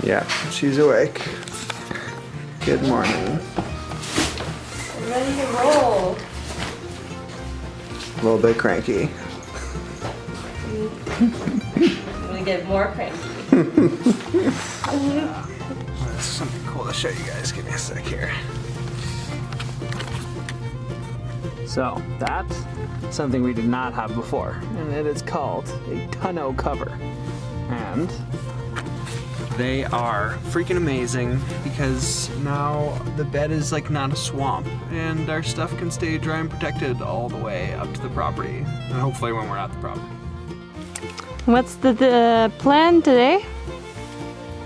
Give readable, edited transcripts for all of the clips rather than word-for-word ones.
Yeah, she's awake. Good morning. I'm ready to roll. A little bit cranky. I'm gonna get more cranky. There's something cool to show you guys. Give me a sec here. So that's something we did not have before, and it is called a tonneau cover. And they are freaking amazing because now the bed is like not a swamp and our stuff can stay dry and protected all the way up to the property, and hopefully when we're at the property. What's the plan today?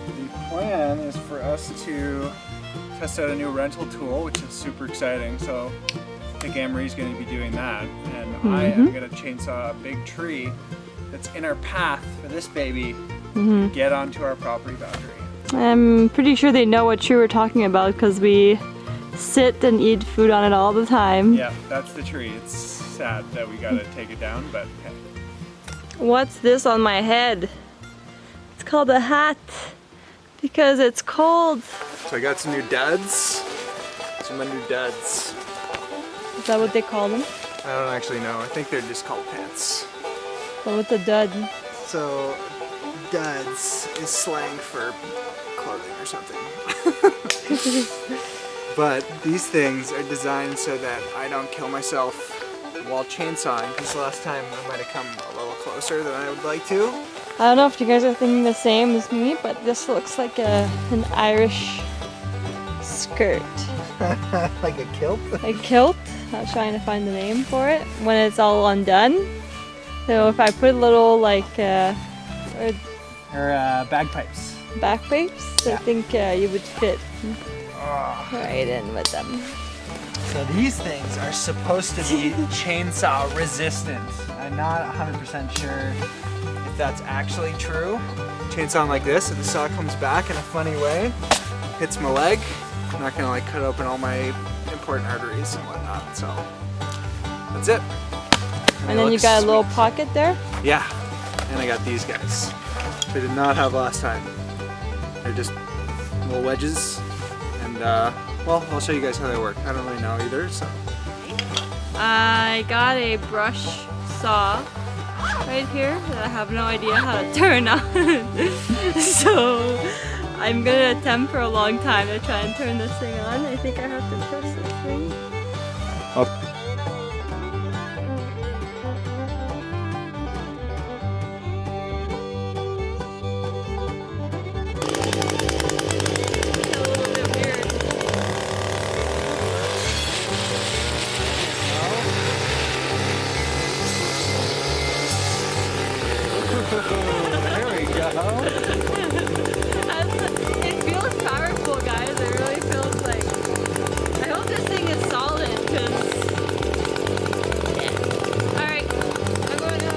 The plan is for us to test out a new rental tool, which is super exciting. So I think Anne-Marie's going to be doing that, and I am going to chainsaw a big tree that's in our path for this baby to get onto our property boundary. I'm pretty sure they know what tree we're talking about because we sit and eat food on it all the time. Yeah, that's the tree. It's sad that we got to take it down, but hey. What's this on my head? It's called a hat because it's cold. So I got some new duds. Some of my new duds. Is that what they call them? I don't actually know. I think they're just called pants. But what's a dud? So duds is slang for clothing or something. But these things are designed so that I don't kill myself while chainsawing, because the last time I might have come a little closer than I would like to. I don't know if you guys are thinking the same as me, but this looks like an Irish skirt. Like a kilt? A kilt. I was trying to find the name for it when it's all undone. So if I put a little like Bagpipes. back pipes, I think you would fit right in with them. So these things are supposed to be chainsaw resistant. I'm not 100% sure if that's actually true. Chainsawing like this, if the saw comes back in a funny way, hits my leg, I'm not gonna like cut open all my important arteries and whatnot. So that's it. And then you got a little pocket there. Yeah, and I got these guys. They did not have last time. They're just little wedges, and well, I'll show you guys how they work. I don't really know either, so. I got a brush saw right here that I have no idea how to turn on. So I'm gonna attempt for a long time to try and turn this thing on. I think I have to press this thing. There we go. It feels powerful, guys. It really feels like. I hope this thing is solid, because. Yeah. Alright. I'm going to.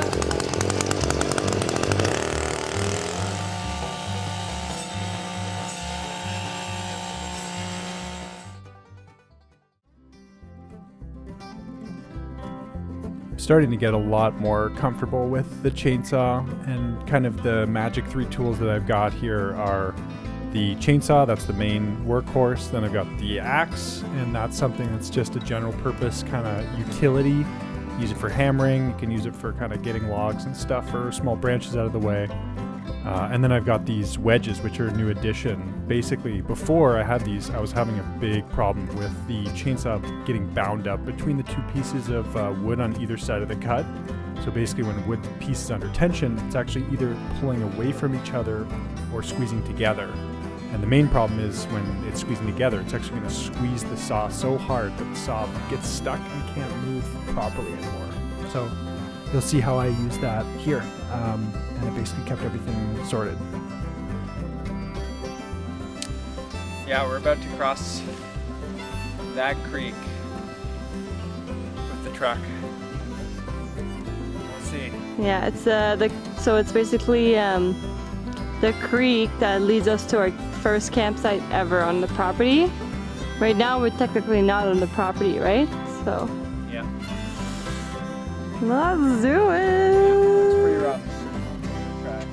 Starting to get a lot more comfortable with the chainsaw, and kind of the magic 3 tools that I've got here are the chainsaw, that's the main workhorse. Then I've got the axe, and that's something that's just a general purpose kind of utility. Use it for hammering, you can use it for kind of getting logs and stuff or small branches out of the way. And then I've got these wedges, which are a new addition. Basically, before I had these, I was having a big problem with the chainsaw getting bound up between the 2 pieces of wood on either side of the cut. So basically, when wood piece is under tension, it's actually either pulling away from each other or squeezing together. And the main problem is when it's squeezing together, it's actually going to squeeze the saw so hard that the saw gets stuck and can't move properly anymore. So you'll see how I use that here. And it basically kept everything sorted. Yeah, we're about to cross that creek with the truck. We'll see. Yeah, it's so it's basically the creek that leads us to our first campsite ever on the property. Right now we're technically not on the property, right? So Yeah. let's do it. It's pretty rough. Track.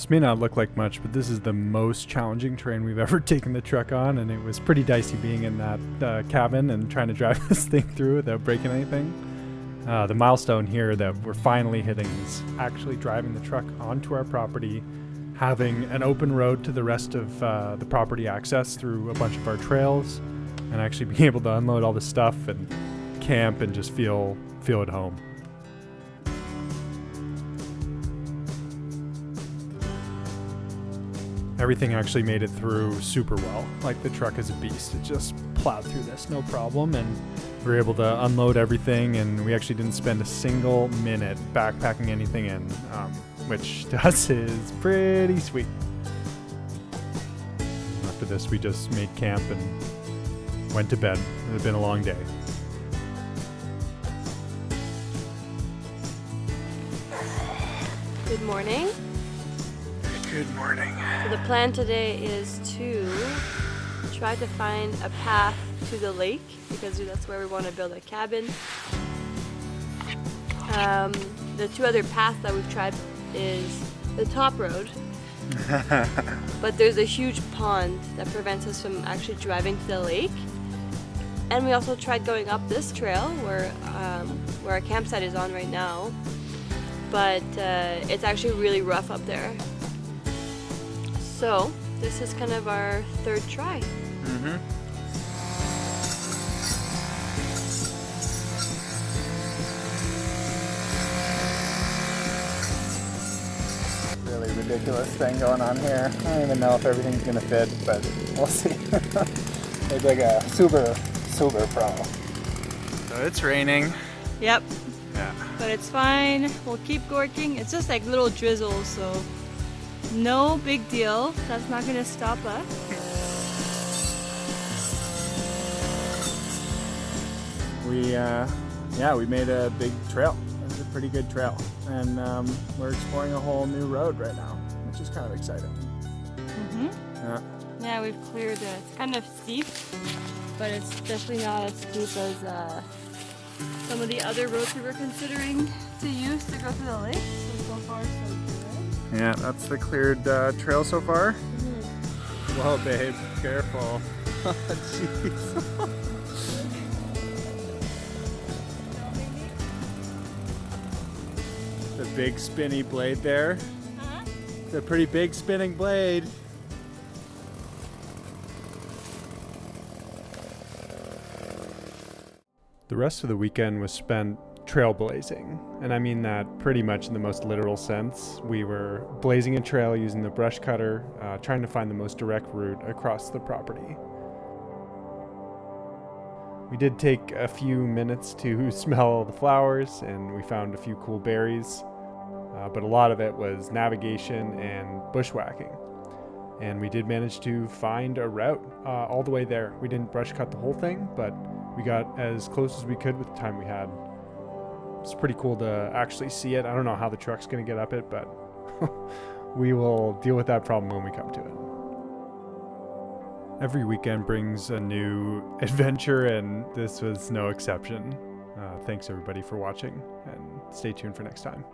This may not look like much, but this is the most challenging terrain we've ever taken the truck on, and it was pretty dicey being in that cabin and trying to drive this thing through without breaking anything. The milestone here that we're finally hitting is actually driving the truck onto our property, having an open road to the rest of the property access through a bunch of our trails, and actually being able to unload all the stuff and camp and just feel at home. Everything actually made it through super well. Like, the truck is a beast. It just plowed through this no problem, and we were able to unload everything, and we actually didn't spend a single minute backpacking anything in, which to us is pretty sweet. After this, we just made camp and went to bed. It had been a long day. Good morning. Good morning. So the plan today is to try to find a path to the lake because that's where we want to build a cabin. The two other paths that we've tried is the top road, but there's a huge pond that prevents us from actually driving to the lake. And we also tried going up this trail where our campsite is on right now, but it's actually really rough up there. So this is kind of our third try. Really ridiculous thing going on here. I don't even know if everything's gonna fit, but we'll see. It's like a super pro. So it's raining. Yep. Yeah. But it's fine. We'll keep working. It's just like little drizzles, so no big deal. That's not gonna stop us. We made a big trail. It was a pretty good trail, and we're exploring a whole new road right now, which is kind of exciting. Yeah. Yeah, we've cleared it. It's kind of steep, but it's definitely not as steep as some of the other roads we were considering to use to go to the lake. So far, so good. Yeah, that's the cleared trail so far. Whoa, babe, careful. Jeez. The big spinny blade there. It's a pretty big spinning blade. The rest of the weekend was spent trailblazing, and I mean that pretty much in the most literal sense. We were blazing a trail using the brush cutter, trying to find the most direct route across the property. We did take a few minutes to smell the flowers, and we found a few cool berries, but a lot of it was navigation and bushwhacking. And we did manage to find a route all the way there. We didn't brush cut the whole thing, but we got as close as we could with the time we had. It's pretty cool to actually see it. I don't know how the truck's going to get up it, but we will deal with that problem when we come to it. Every weekend brings a new adventure, and this was no exception. Thanks everybody for watching, and stay tuned for next time.